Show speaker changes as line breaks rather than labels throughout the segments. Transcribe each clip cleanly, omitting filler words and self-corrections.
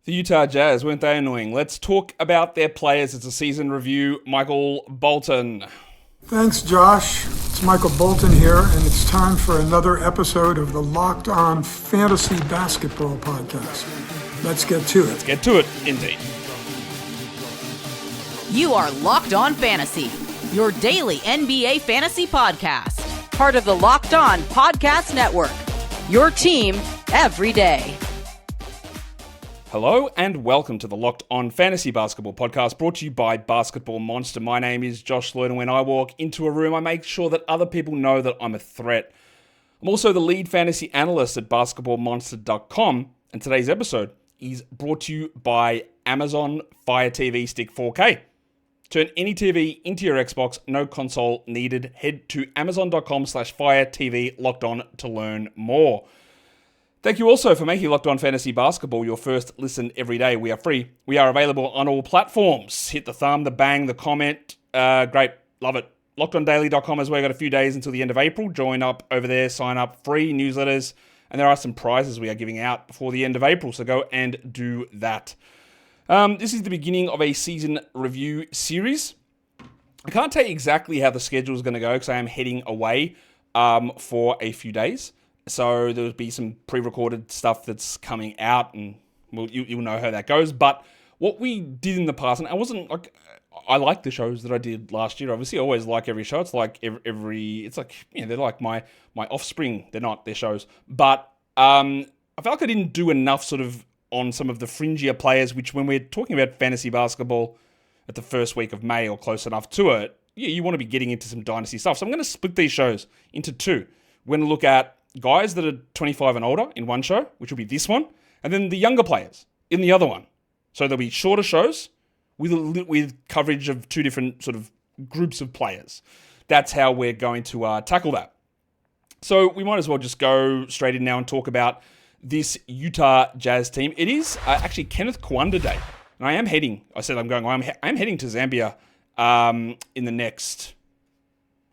The Utah Jazz, weren't they annoying? Let's talk about their players. It's a season review. Michael Bolton.
Thanks, Josh. It's Michael Bolton here, and it's time for another episode of the Locked On Fantasy Basketball Podcast. Let's get to it.
Let's get to it, indeed.
You are Locked On Fantasy, your daily NBA fantasy podcast. Part of the Locked On Podcast Network, your team every day.
Hello and welcome to the Locked On Fantasy Basketball Podcast, brought to you by Basketball Monster. My name is Josh Lloyd, and when I walk into a room, I make sure that other people know that I'm a threat. I'm also the lead fantasy analyst at basketballmonster.com, and today's episode is brought to you by Amazon Fire TV Stick 4K. Turn any TV into your Xbox, no console needed. Head to amazon.com/Fire TV Locked On to learn more. Thank you also for making Locked On Fantasy Basketball your first listen every day. We are free. We are available on all platforms. Hit the thumb, the bang, the comment. Great. Love it. LockedOnDaily.com as well. Got a few days until the end of April. Join up over there. Sign up. Free newsletters. And there are some prizes we are giving out before the end of April. So go and do that. This is the beginning of a season review series. I can't tell you exactly how the schedule is going to go because I am heading away for a few days. So there'll be some pre-recorded stuff that's coming out, and you'll know how that goes. But what we did in the past, and I like the shows that I did last year. Obviously, I always like every show. It's like they're like my offspring. They're not their shows, but I felt like I didn't do enough sort of on some of the fringier players. Which, when we're talking about fantasy basketball at the first week of May or close enough to it, you want to be getting into some dynasty stuff. So I'm going to split these shows into two. We're going to look at guys that are 25 and older in one show, which will be this one, and then the younger players in the other one. So there'll be shorter shows with coverage of two different sort of groups of players. That's how we're going to tackle that. So we might as well just go straight in now and talk about this Utah Jazz team. It is actually Kenneth Kawanda Day, and I'm heading to Zambia in the next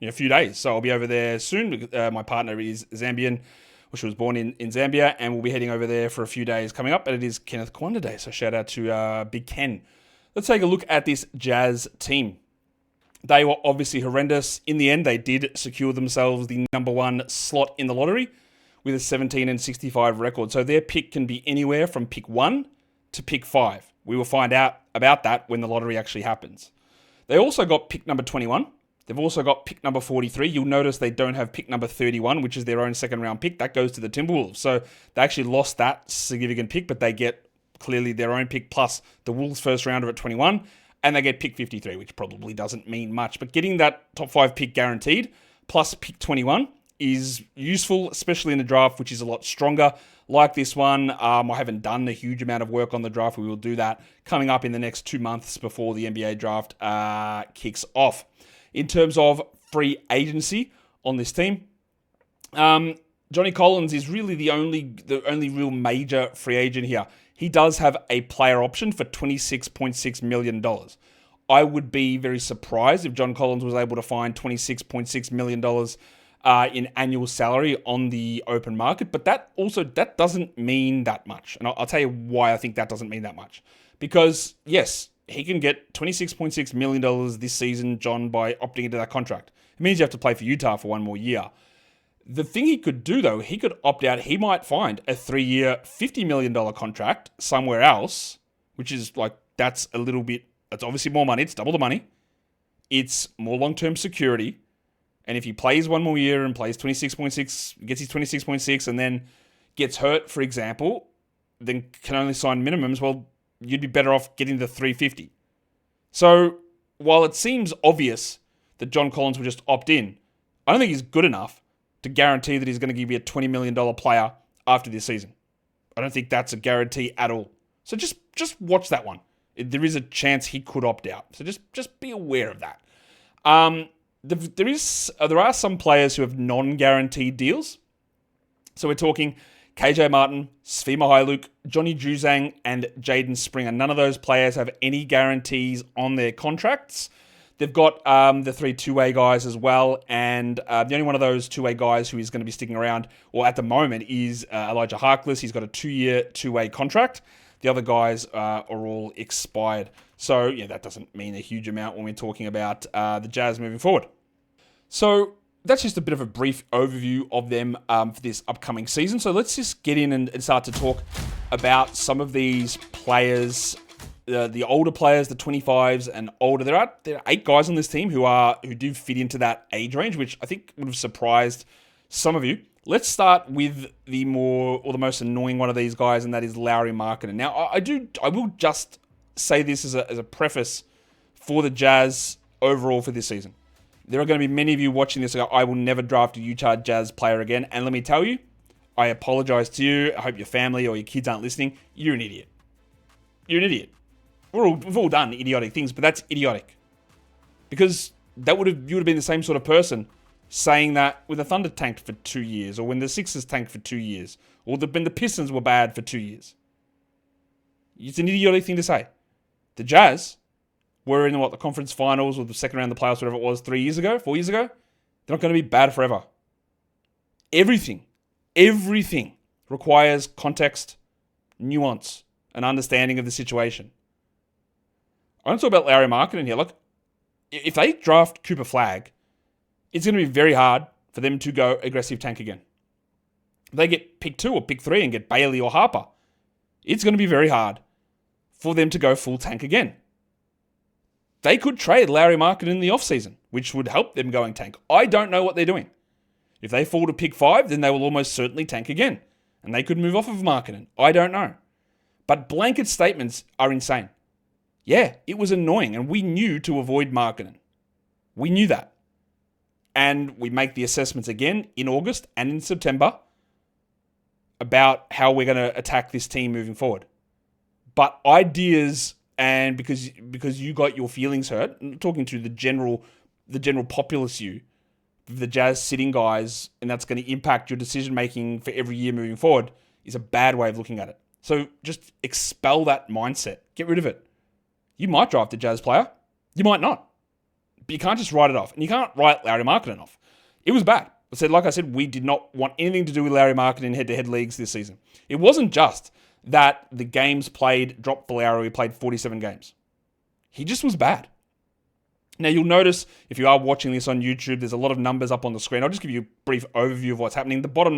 a few days. So I'll be over there soon. My partner is Zambian, or she was born in Zambia, and we'll be heading over there for a few days coming up, and it is Kenneth Kawanda Day, so shout out to Big Ken. Let's take a look at this Jazz team. They were obviously horrendous. In the end, they did secure themselves the number one slot in the lottery with a 17-65 record, so their pick can be anywhere from pick 1 to pick 5. We will find out about that when the lottery actually happens. They also got pick number 21. They've also got pick number 43. You'll notice they don't have pick number 31, which is their own second round pick. That goes to the Timberwolves. So they actually lost that significant pick, but they get clearly their own pick plus the Wolves first rounder at 21, and they get pick 53, which probably doesn't mean much. But getting that top 5 pick guaranteed plus pick 21 is useful, especially in the draft, which is a lot stronger. Like this one, I haven't done a huge amount of work on the draft. We will do that coming up in the next 2 months before the NBA draft kicks off. In terms of free agency on this team, Johnny Collins is really the only real major free agent here. He does have a player option for $26.6 million. I would be very surprised if John Collins was able to find $26.6 million in annual salary on the open market, but that doesn't mean that much. And I'll tell you why I think that doesn't mean that much. Because, yes, he can get $26.6 million this season, John, by opting into that contract. It means you have to play for Utah for one more year. The thing he could do, though, he could opt out. He might find a 3-year, $50 million contract somewhere else, which is that's obviously more money. It's double the money. It's more long-term security. And if he plays one more year and plays 26.6, gets his 26.6 and then gets hurt, for example, then can only sign minimums, well, you'd be better off getting the 350. So while it seems obvious that John Collins will just opt in, I don't think he's good enough to guarantee that he's going to give you a $20 million player after this season. I don't think that's a guarantee at all. So just watch that one. There is a chance he could opt out. So just be aware of that. There are some players who have non-guaranteed deals. So we're talking KJ Martin, Svi Mykhailiuk, Johnny Juzang, and Jaden Springer. None of those players have any guarantees on their contracts. They've got the 3 two-way guys as well, and the only one of those two-way guys who is going to be sticking around, or at the moment, is Elijah Harkless. He's got a 2-year, two-way contract. The other guys are all expired. So, yeah, that doesn't mean a huge amount when we're talking about the Jazz moving forward. So, that's just a bit of a brief overview of them for this upcoming season. So, let's just get in and start to talk about some of these players, the older players, the 25s and older. There are 8 guys on this team who do fit into that age range, which I think would have surprised some of you. Let's start with the most annoying one of these guys, and that is Lauri Markkanen. Now, I will just say this as a preface for the Jazz overall for this season. There are going to be many of you watching this who go, I will never draft a Utah Jazz player again. And let me tell you, I apologize to you. I hope your family or your kids aren't listening. You're an idiot. You're an idiot. We've all done idiotic things, but that's idiotic. Because you would have been the same sort of person saying that when the Thunder tanked for 2 years, or when the Sixers tanked for 2 years, or when the Pistons were bad for 2 years. It's an idiotic thing to say. The Jazz were in the conference finals or the second round of the playoffs, whatever it was, 4 years ago. They're not going to be bad forever. Everything requires context, nuance, and understanding of the situation. I want to talk about Lauri Markkanen here. Look, if they draft Cooper Flagg, it's going to be very hard for them to go aggressive tank again. If they get pick 2 or pick 3 and get Bailey or Harper, it's going to be very hard for them to go full tank again. They could trade Lauri Markkanen in the offseason, which would help them going tank. I don't know what they're doing. If they fall to pick 5, then they will almost certainly tank again. And they could move off of Markkanen. I don't know. But blanket statements are insane. Yeah, it was annoying, and we knew to avoid Markkanen. We knew that. And we make the assessments again in August and in September about how we're going to attack this team moving forward. But ideas, and because you got your feelings hurt, I'm talking to the general populace, the Jazz sitting guys, and that's going to impact your decision making for every year moving forward, is a bad way of looking at it. So just expel that mindset. Get rid of it. You might draft a Jazz player. You might not. But you can't just write it off. And you can't write Lauri Markkanen off. It was bad. Like I said, we did not want anything to do with Lauri Markkanen in head-to-head leagues this season. It wasn't just that the games played dropped for Lauri. We played 47 games. He just was bad. Now, you'll notice, if you are watching this on YouTube, there's a lot of numbers up on the screen. I'll just give you a brief overview of what's happening. The bottom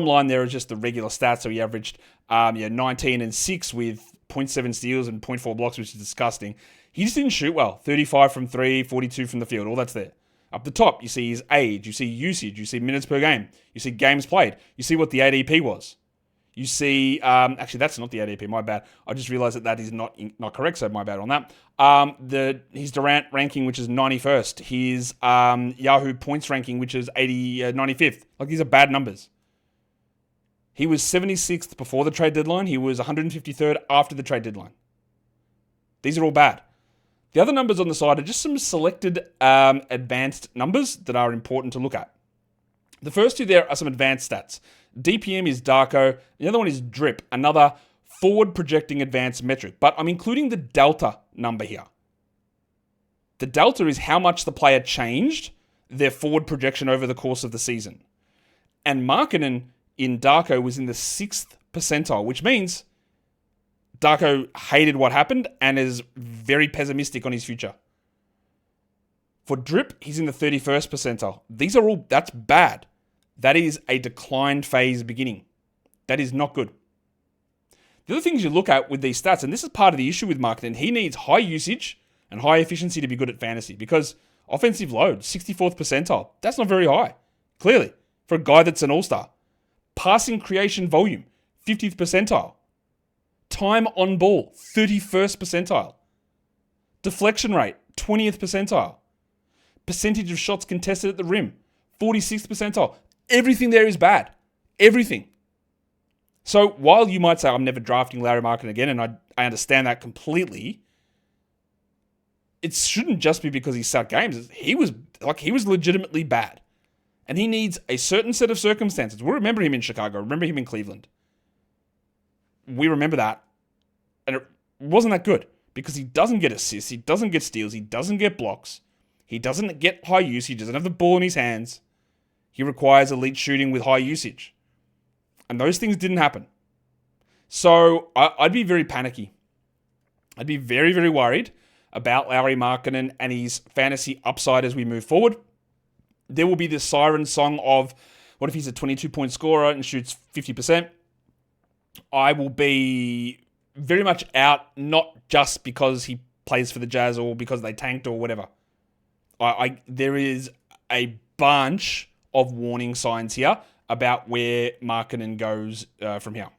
line there is just the regular stats. So he averaged 19 and 6 with 0.7 steals and 0.4 blocks, which is disgusting. He just didn't shoot well. 35 from 3, 42 from the field. All that's there. Up the top, you see his age, you see usage, you see minutes per game, you see games played, you see what the ADP was. You see, actually, that's not the ADP, my bad. I just realized that is not correct, so my bad on that. His Durant ranking, which is 91st. His Yahoo points ranking, which is 95th. Like, these are bad numbers. He was 76th before the trade deadline. He was 153rd after the trade deadline. These are all bad. The other numbers on the side are just some selected advanced numbers that are important to look at. The first two there are some advanced stats. DPM is Darko. The other one is DRIP, another forward projecting advanced metric. But I'm including the delta number here. The delta is how much the player changed their forward projection over the course of the season. And Markkanen in Darko was in the 6th percentile, which means Darko hated what happened and is very pessimistic on his future. For DRIP, he's in the 31st percentile. That's bad. That is a decline phase beginning. That is not good. The other things you look at with these stats, and this is part of the issue with Markkanen, he needs high usage and high efficiency to be good at fantasy, because offensive load, 64th percentile, that's not very high, clearly, for a guy that's an all-star. Passing creation volume, 50th percentile. Time on ball, 31st percentile. Deflection rate, 20th percentile. Percentage of shots contested at the rim, 46th percentile. Everything there is bad. Everything. So while you might say, I'm never drafting Lauri Markkanen again, and I understand that completely, it shouldn't just be because he sat games. He was legitimately bad. And he needs a certain set of circumstances. We remember him in Chicago. Remember him in Cleveland. We remember that. And it wasn't that good because he doesn't get assists. He doesn't get steals. He doesn't get blocks. He doesn't get high usage. He doesn't have the ball in his hands. He requires elite shooting with high usage. And those things didn't happen. So I'd be very panicky. I'd be very, very worried about Lauri Markkanen and his fantasy upside as we move forward. There will be this siren song of, what if he's a 22-point scorer and shoots 50%? I will be very much out, not just because he plays for the Jazz or because they tanked or whatever. There is a bunch of warning signs here about where Markkanen goes from here.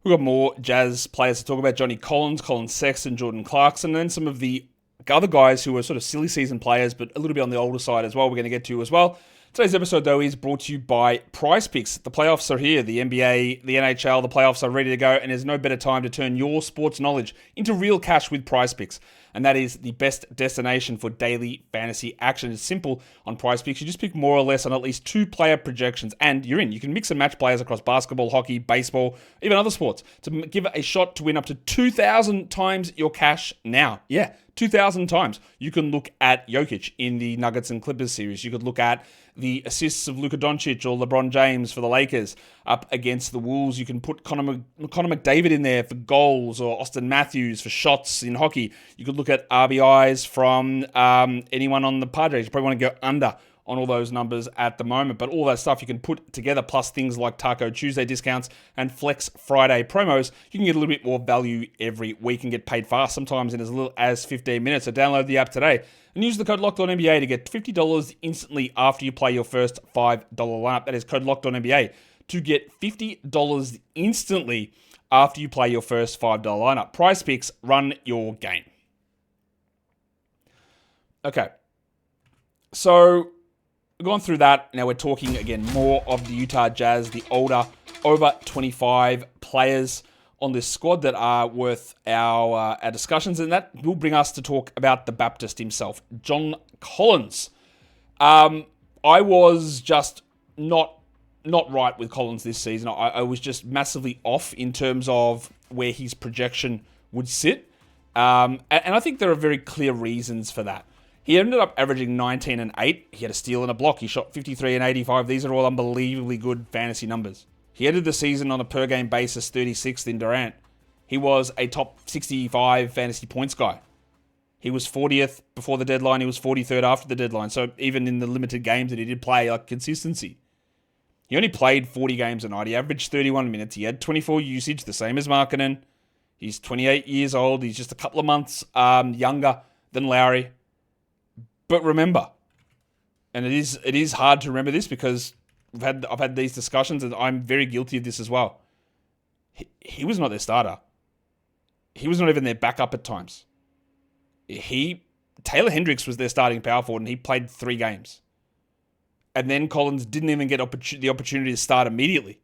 We've got more Jazz players to talk about. Johnny Collins, Collin Sexton, Jordan Clarkson, and then some of the other guys who are sort of silly season players, but a little bit on the older side as well, we're going to get to as well. Today's episode, though, is brought to you by Prize Picks. The playoffs are here. The NBA, the NHL, the playoffs are ready to go, and there's no better time to turn your sports knowledge into real cash with Prize Picks. And that is the best destination for daily fantasy action. It's simple on Prize Picks. You just pick more or less on at least 2 player projections, and you're in. You can mix and match players across basketball, hockey, baseball, even other sports to give it a shot to win up to 2,000 times your cash now. Yeah, 2,000 times. You can look at Jokic in the Nuggets and Clippers series. You could look at the assists of Luka Doncic or LeBron James for the Lakers up against the Wolves. You can put Connor McDavid in there for goals, or Austin Matthews for shots in hockey. You could look at RBIs from anyone on the Padres. You probably want to go under on all those numbers at the moment, but all that stuff you can put together, plus things like Taco Tuesday discounts and Flex Friday promos. You can get a little bit more value every week and get paid fast, sometimes in as little as 15 minutes. So download the app today and use the code LOCKEDONNBA to get $50 instantly after you play your first $5 lineup. That is code LOCKEDONNBA to get $50 instantly after you play your first $5 lineup. Prize Picks, run your game. Okay, so we've gone through that. Now we're talking again more of the Utah Jazz, the older, over 25 players on this squad that are worth our discussions, and that will bring us to talk about the Baptist himself, John Collins. I was just not right with Collins this season. I was just massively off in terms of where his projection would sit, and I think there are very clear reasons for that. He ended up averaging 19 and 8. He had a steal and a block. He shot 53 and 85. These are all unbelievably good fantasy numbers. He ended the season on a per-game basis 36th in Durant. He was a top 65 fantasy points guy. He was 40th before the deadline. He was 43rd after the deadline. So even in the limited games that he did play, like consistency. He only played 40 games a night. He averaged 31 minutes. He had 24 usage, the same as Markkanen. He's 28 years old. He's just a couple of months younger than Lauri. But remember, and it is hard to remember this because I've had these discussions and I'm very guilty of this as well. He was not their starter. He was not even their backup at times. Taylor Hendricks was their starting power forward and he played 3 games. And then Collins didn't even get the opportunity to start immediately.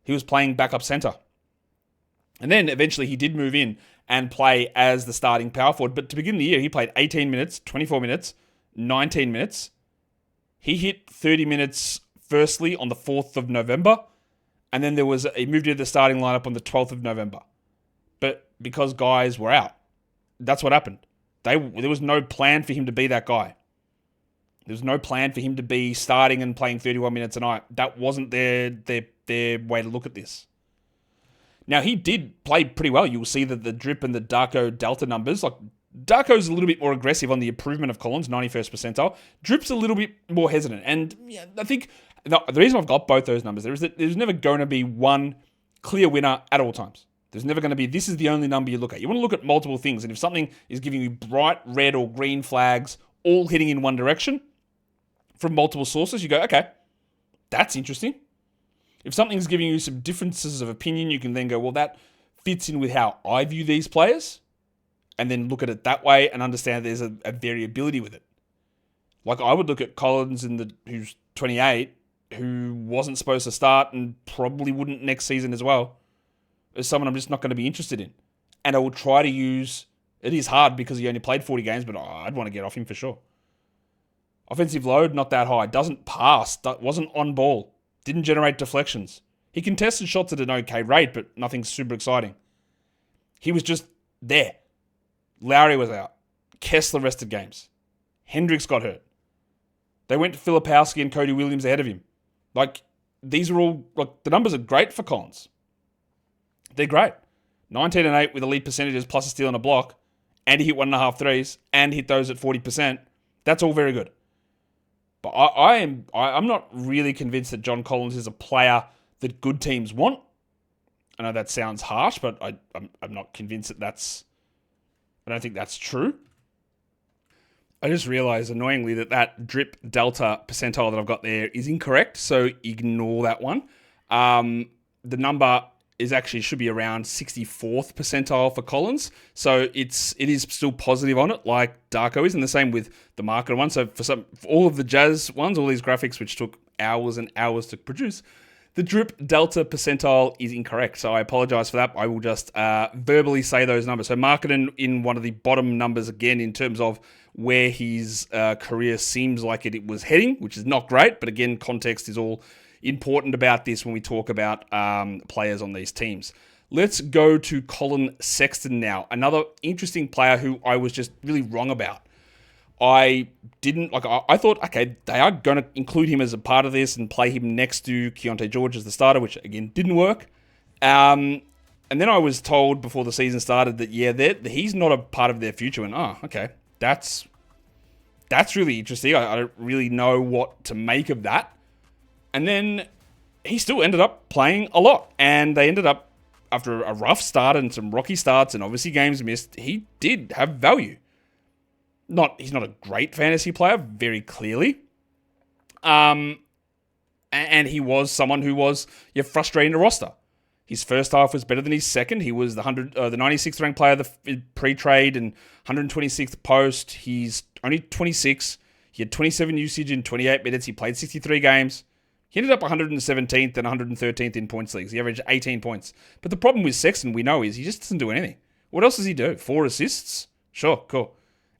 He was playing backup center. And then eventually he did move in and play as the starting power forward. But to begin the year, he played 18 minutes, 24 minutes, 19 minutes. He hit 30 minutes firstly on the 4th of November. And then he moved into the starting lineup on the 12th of November. But because guys were out, that's what happened. There was no plan for him to be that guy. There was no plan for him to be starting and playing 31 minutes a night. That wasn't their way to look at this. Now, he did play pretty well. You'll see that the drip and the Darko Delta numbers, like Darko's a little bit more aggressive on the improvement of Collins, 91st percentile. Drip's a little bit more hesitant. And yeah, I think the reason I've got both those numbers there is that there's never going to be one clear winner at all times. There's never going to be, this is the only number you look at. You want to look at multiple things. And if something is giving you bright red or green flags, all hitting in one direction from multiple sources, you go, okay, that's interesting. If something's giving you some differences of opinion, you can then go, well, that fits in with how I view these players, and then look at it that way and understand there's a variability with it. Like I would look at Collins who's 28, who wasn't supposed to start and probably wouldn't next season as well, as someone I'm just not going to be interested in. And I will try to use, it is hard because he only played 40 games, but I'd want to get off him for sure. Offensive load, not that high. Doesn't pass, wasn't on ball. Didn't generate deflections. He contested shots at an okay rate, but nothing super exciting. He was just there. Lauri was out. Kessler rested games. Hendricks got hurt. They went to Filipowski and Cody Williams ahead of him. Like, these are all, like, the numbers are great for Collins. they're great. 19-8 with elite percentages plus a steal and a block, and he hit 1.5 threes, and hit those at 40%. That's all very good. But I'm not really convinced that John Collins is a player that good teams want. I know that sounds harsh, but I'm not convinced that I don't think that's true. I just realized, annoyingly, that drip delta percentile that I've got there is incorrect, so ignore that one. The number should be around 64th percentile for Collins, so it is still positive on it, like Darko is, and the same with the Markkanen one. So for all of the Jazz ones, all these graphics which took hours and hours to produce, the drip delta percentile is incorrect, so I apologize for that. I will just verbally say those numbers. So Markkanen in one of the bottom numbers again in terms of where his career seems like it was heading, which is not great, but again, context is all important about this when we talk about players on these teams. Let's go to Collin Sexton now, another interesting player who I was just really wrong about. I thought, okay, they are going to include him as a part of this and play him next to Keyonte George as the starter, which again didn't work. And then I was told before the season started that he's not a part of their future. And okay, that's really interesting. I don't really know what to make of that. And then he still ended up playing a lot, and they ended up, after a rough start and some rocky starts and obviously games missed, he did have value. He's not a great fantasy player, very clearly. And he was someone who was frustrating the roster. His first half was better than his second. He was the 96th ranked player pre-trade and 126th post. He's only 26. He had 27 usage in 28 minutes. He played 63 games. He ended up 117th and 113th in points leagues. He averaged 18 points. But the problem with Sexton, we know, is he just doesn't do anything. What else does he do? 4 assists? Sure, cool.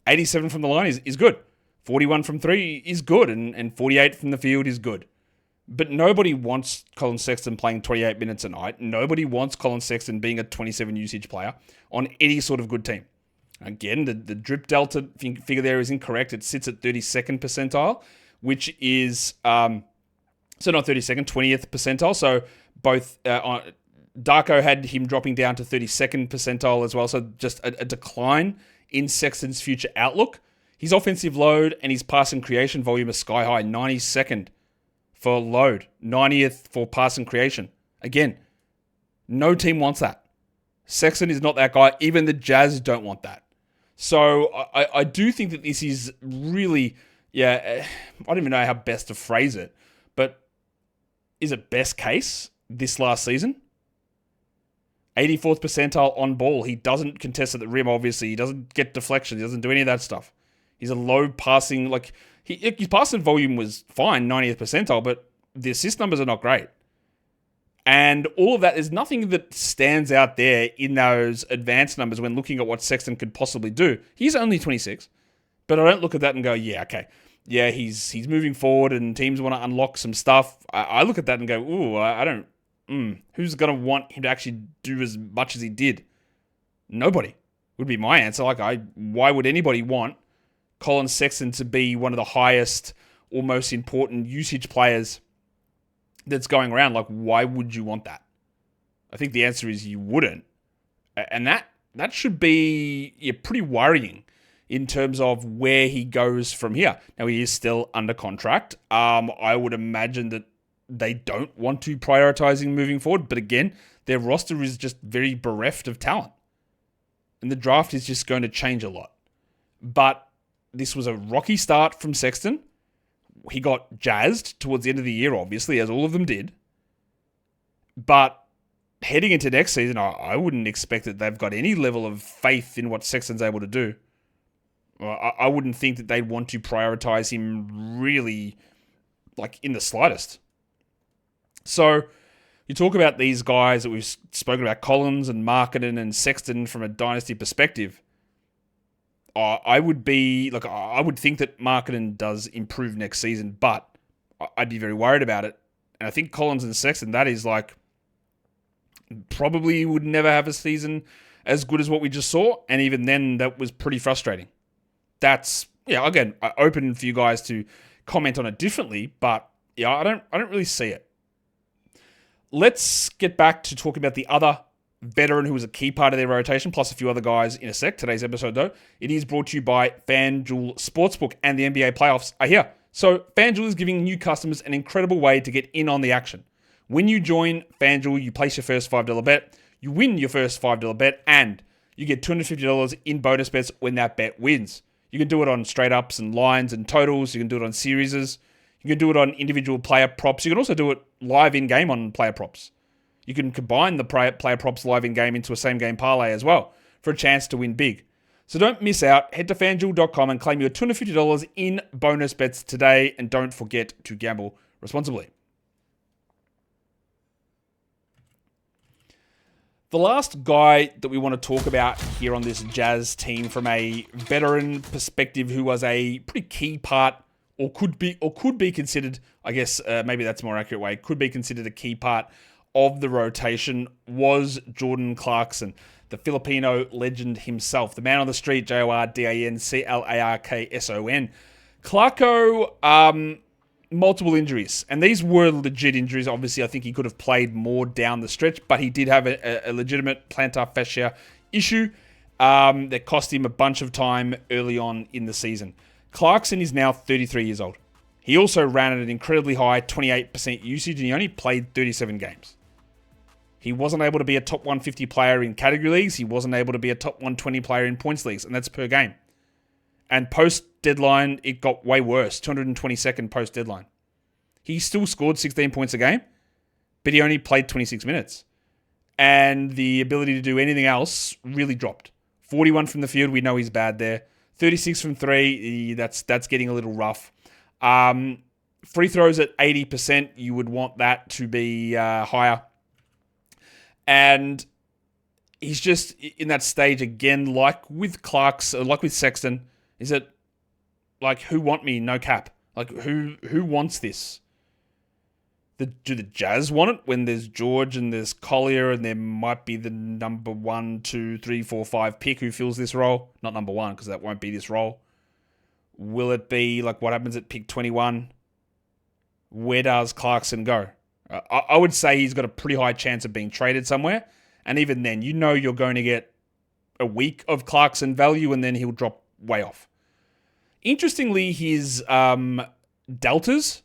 87 from the line is good. 41 from 3 is good. And 48 from the field is good. But nobody wants Collin Sexton playing 28 minutes a night. Nobody wants Collin Sexton being a 27 usage player on any sort of good team. Again, the drip delta figure there is incorrect. It sits at 32nd percentile, which is... So not 32nd, 20th percentile. So both Darko had him dropping down to 32nd percentile as well. So just a decline in Sexton's future outlook. His offensive load and his pass and creation volume are sky high. 92nd for load, 90th for pass and creation. Again, no team wants that. Sexton is not that guy. Even the Jazz don't want that. So I do think that this is really, I don't even know how best to phrase it, but is it best case this last season? 84th percentile on ball. He doesn't contest at the rim, obviously. He doesn't get deflection. He doesn't do any of that stuff. He's a low passing, his passing volume was fine, 90th percentile, but the assist numbers are not great. And all of that, there's nothing that stands out there in those advanced numbers when looking at what Sexton could possibly do. He's only 26, but I don't look at that and go, okay. Yeah, he's moving forward and teams want to unlock some stuff. I look at that and go, who's going to want him to actually do as much as he did? Nobody would be my answer. Why would anybody want Collin Sexton to be one of the highest or most important usage players that's going around? Why would you want that? I think the answer is you wouldn't. And that should be pretty worrying in terms of where he goes from here. Now, he is still under contract. I would imagine that they don't want to prioritize him moving forward. But again, their roster is just very bereft of talent. And the draft is just going to change a lot. But this was a rocky start from Sexton. He got jazzed towards the end of the year, obviously, as all of them did. But heading into next season, I wouldn't expect that they've got any level of faith in what Sexton's able to do. I wouldn't think that they'd want to prioritize him really, in the slightest. So, you talk about these guys that we've spoken about, Collins and Markkanen and Sexton from a dynasty perspective. I would think that Markkanen does improve next season, but I'd be very worried about it. And I think Collins and Sexton, that is probably would never have a season as good as what we just saw. And even then, that was pretty frustrating. That's, again, open for you guys to comment on it differently, but I don't really see it. Let's get back to talking about the other veteran who was a key part of their rotation, plus a few other guys in a sec. Today's episode, though, it is brought to you by FanDuel Sportsbook, and the NBA playoffs are here. So FanDuel is giving new customers an incredible way to get in on the action. When you join FanDuel, you place your first $5 bet, you win your first $5 bet, and you get $250 in bonus bets when that bet wins. You can do it on straight ups and lines and totals. You can do it on series. You can do it on individual player props. You can also do it live in-game on player props. You can combine the player props live in-game into a same-game parlay as well for a chance to win big. So don't miss out. Head to FanDuel.com and claim your $250 in bonus bets today. And don't forget to gamble responsibly. The last guy that we want to talk about here on this Jazz team from a veteran perspective who was a pretty key part or could be considered, I guess maybe that's a more accurate way, could be considered a key part of the rotation was Jordan Clarkson, the Filipino legend himself, the man on the street, JORDANCLARKSON. Clarko, multiple injuries, and these were legit injuries. Obviously, I think he could have played more down the stretch, but he did have a legitimate plantar fascia issue that cost him a bunch of time early on in the season. Clarkson is now 33 years old. He also ran at an incredibly high 28% usage, and he only played 37 games. He wasn't able to be a top 150 player in category leagues. He wasn't able to be a top 120 player in points leagues, and that's per game. And post-deadline, it got way worse, 222nd post-deadline. He still scored 16 points a game, but he only played 26 minutes. And the ability to do anything else really dropped. 41 from the field, we know he's bad there. 36 from three, that's getting a little rough. Free throws at 80%, you would want that to be higher. And he's just in that stage again, like with Clarkson, like with Sexton. Is it like, who want me? No cap. Like, who wants this? Do the Jazz want it when there's George and there's Collier and there might be the number 1, 2, 3, 4, 5 pick who fills this role? Not number 1, because that won't be this role. Will it be like what happens at pick 21? Where does Clarkson go? I would say he's got a pretty high chance of being traded somewhere. And even then, you know you're going to get a week of Clarkson value and then he'll drop way off. Interestingly, his deltas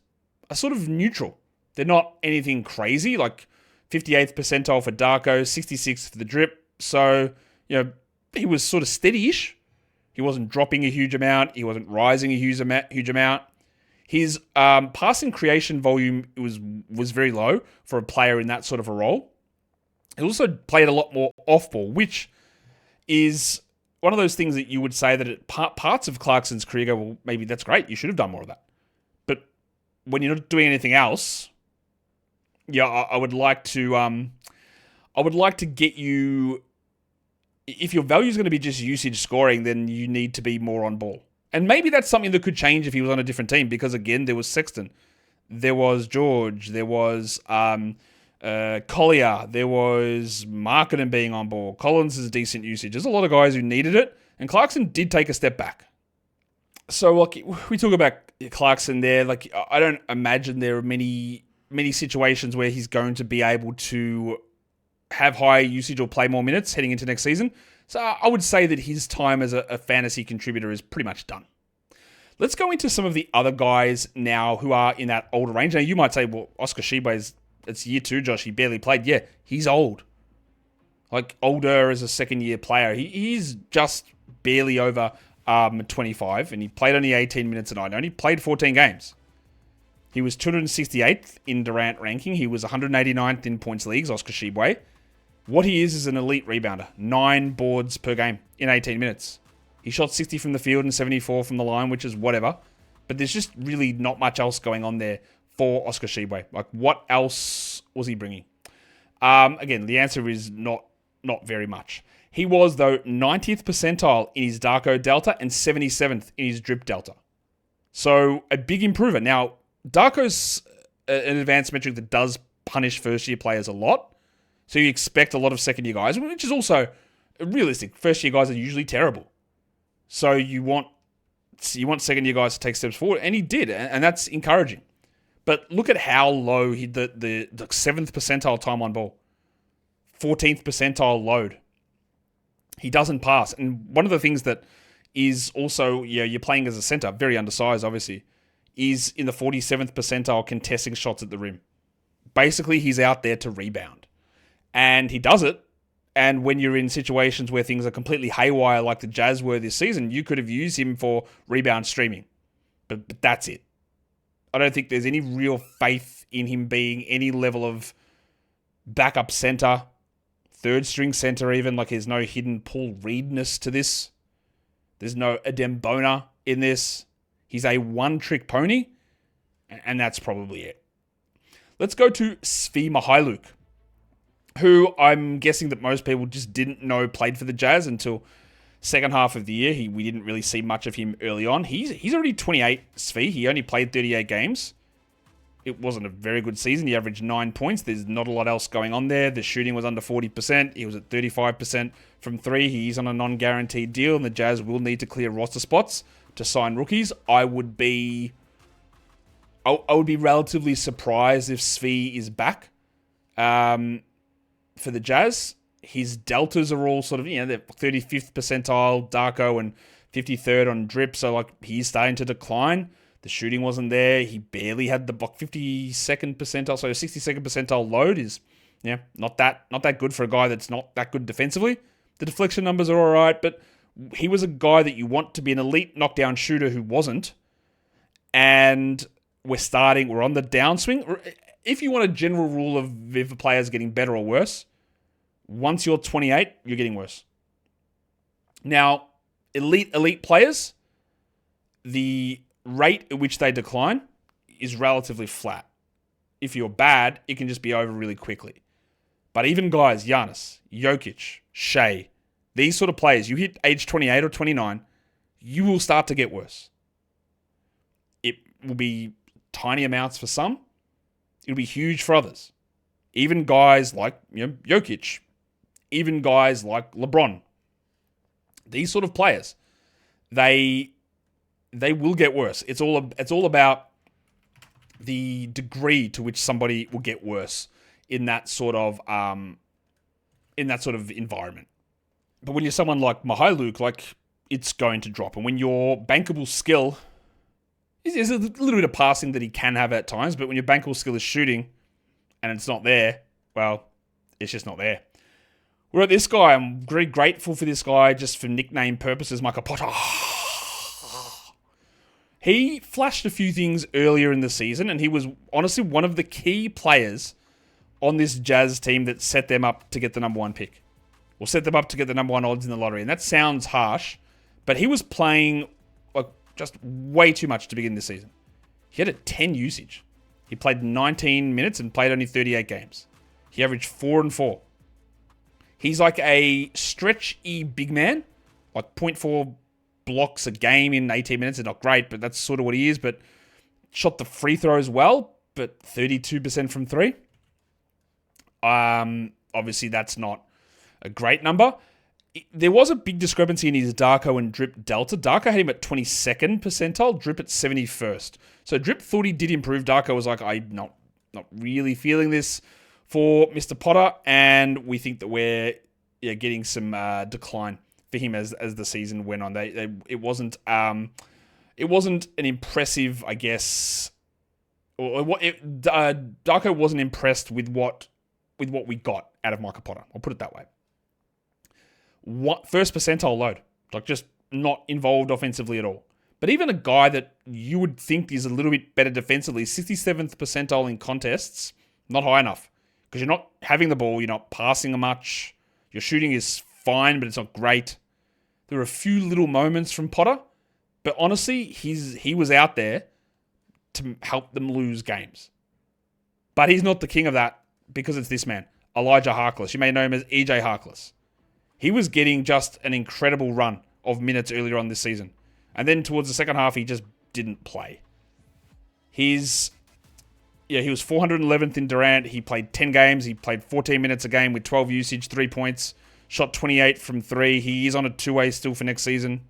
are sort of neutral. They're not anything crazy, like 58th percentile for Darko, 66th for the drip. So, he was sort of steady-ish. He wasn't dropping a huge amount. He wasn't rising a huge amount. His passing creation volume was very low for a player in that sort of a role. He also played a lot more off-ball, which is one of those things that you would say that at parts of Clarkson's career go, well, maybe that's great. You should have done more of that. But when you're not doing anything else, I would like to get you. If your value is going to be just usage scoring, then you need to be more on ball. And maybe that's something that could change if he was on a different team, because again, there was Sexton, there was George, there was Collier, there was Markkanen being on ball. Collins is decent usage. There's a lot of guys who needed it, and Clarkson did take a step back. So, we talk about Clarkson there. I don't imagine there are many situations where he's going to be able to have higher usage or play more minutes heading into next season. So I would say that his time as a fantasy contributor is pretty much done. Let's go into some of the other guys now who are in that older range. Now, you might say, well, Oscar Tshiebwe it's year 2, Josh. He barely played. Yeah, he's old. Older as a second-year player. He's just barely over 25, and he played only 18 minutes a night. Only played 14 games. He was 268th in Durant ranking. He was 189th in points leagues, Oscar Tshiebwe. What he is an elite rebounder. 9 boards per game in 18 minutes. He shot 60 from the field and 74 from the line, which is whatever. But there's just really not much else going on there for Oscar Tshiebwe. What else was he bringing? Again, the answer is not very much. He was, though, 90th percentile in his Darko Delta and 77th in his Drip Delta. So, a big improver. Now, Darko's an advanced metric that does punish first-year players a lot. So you expect a lot of second-year guys, which is also realistic. First-year guys are usually terrible. So you want second-year guys to take steps forward, and he did, and that's encouraging. But look at how low the 7th percentile time on ball. 14th percentile load. He doesn't pass. And one of the things that is also, you're playing as a center, very undersized, obviously, is in the 47th percentile contesting shots at the rim. Basically, he's out there to rebound. And he does it. And when you're in situations where things are completely haywire like the Jazz were this season, you could have used him for rebound streaming. But that's it. I don't think there's any real faith in him being any level of backup center, third string center even. Like, there's no hidden Paul Reed-ness to this. There's no Adembona in this. He's a one-trick pony, and that's probably it. Let's go to Svi Mykhailiuk, who I'm guessing that most people just didn't know played for the Jazz until second half of the year. We didn't really see much of him early on. He's already 28, Svi. He only played 38 games. It wasn't a very good season. He averaged 9 points. There's not a lot else going on there. The shooting was under 40%. He was at 35% from three. He's on a non-guaranteed deal, and the Jazz will need to clear roster spots to sign rookies. I would be relatively surprised if Svi is back for the Jazz. His deltas are all sort of, they're 35th percentile Darko and 53rd on drip. So, he's starting to decline. The shooting wasn't there. He barely had the 52nd percentile. So, 62nd percentile load is, not that good for a guy that's not that good defensively. The deflection numbers are all right, but he was a guy that you want to be an elite knockdown shooter who wasn't. And we're on the downswing. If you want a general rule of if a player's getting better or worse, once you're 28, you're getting worse. Now, elite players, the rate at which they decline is relatively flat. If you're bad, it can just be over really quickly. But even guys, Giannis, Jokic, Shea, these sort of players, you hit age 28 or 29, you will start to get worse. It will be tiny amounts for some. It'll be huge for others. Even guys like Jokic, even guys like LeBron, these sort of players, they will get worse. It's all about the degree to which somebody will get worse in that sort of environment. But when you're someone like Mykhailiuk, it's going to drop. And when your bankable skill is a little bit of passing that he can have at times, but when your bankable skill is shooting and it's not there, well, it's just not there. We're at this guy. I'm very grateful for this guy just for nickname purposes, Micah Potter. He flashed a few things earlier in the season, and he was honestly one of the key players on this Jazz team that set them up to get the number one pick. Or set them up to get the number one odds in the lottery. And that sounds harsh, but he was playing just way too much to begin this season. He had a 10 usage. He played 19 minutes and played only 38 games. He averaged 4 and 4. He's like a stretchy big man, like 0.4 blocks a game in 18 minutes. It's not great, but that's sort of what he is. But shot the free throws well, but 32% from three. Obviously, that's not a great number. There was a big discrepancy in his Darko and drip delta. Darko had him at 22nd percentile, drip at 71st. So drip thought he did improve. Darko was like, I'm not really feeling this for Mr. Potter, and we think that we're getting some decline for him as the season went on. It wasn't an impressive, I guess. Darko wasn't impressed with what we got out of Micah Potter. I'll put it that way. First percentile load, just not involved offensively at all. But even a guy that you would think is a little bit better defensively, 67th percentile in contests, not high enough. Because you're not having the ball, you're not passing much, your shooting is fine, but it's not great. There were a few little moments from Potter, but honestly, he was out there to help them lose games. But he's not the king of that because it's this man, Elijah Harkless. You may know him as EJ Harkless. He was getting just an incredible run of minutes earlier on this season. And then towards the second half, he just didn't play. He was 411th in Durant. He played 10 games. He played 14 minutes a game with 12 usage, 3 points. Shot 28 from 3. He is on a two-way still for next season.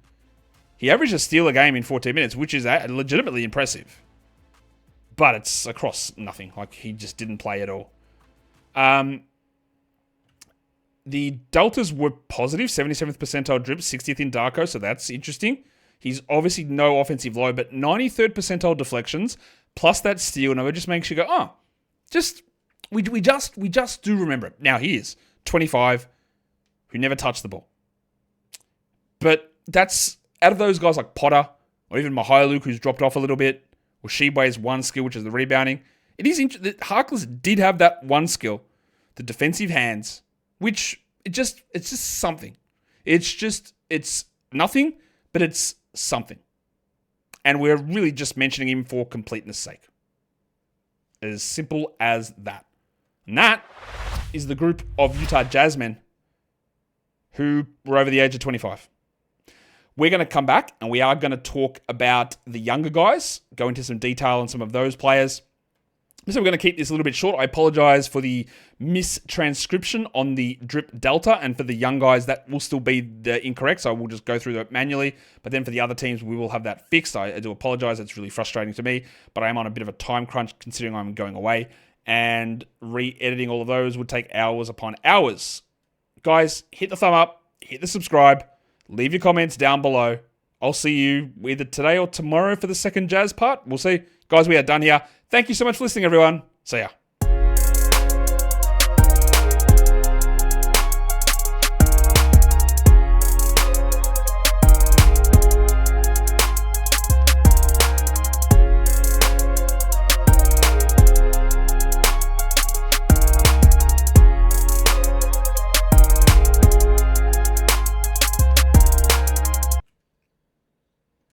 He averaged a steal a game in 14 minutes, which is legitimately impressive. But it's across nothing. He just didn't play at all. The deltas were positive, 77th percentile drip, 60th in Darko, so that's interesting. He's obviously no offensive low, but 93rd percentile deflections, plus that steal, and it just makes you go, we just do remember it. Now he is 25, who never touched the ball. But that's, out of those guys like Potter, or even Mykhailiuk, who's dropped off a little bit, or Tshiebwe's one skill, which is the rebounding, it is interesting that Harkless did have that one skill, the defensive hands, which it's just something. It's nothing, but it's something. And we're really just mentioning him for completeness sake. As simple as that. And that is the group of Utah Jazz men who were over the age of 25. We're going to come back and we are going to talk about the younger guys, go into some detail on some of those players. So we're going to keep this a little bit short. I apologize for the mistranscription on the drip delta, and for the young guys, that will still be the incorrect, so we'll just go through that manually. But then for the other teams, we will have that fixed. I do apologize. It's really frustrating to me, but I am on a bit of a time crunch considering I'm going away, and re-editing all of those would take hours upon hours. Guys, hit the thumb up, hit the subscribe, leave your comments down below. I'll see you either today or tomorrow for the second Jazz part. We'll see. Guys, we are done here. Thank you so much for listening, everyone. See ya.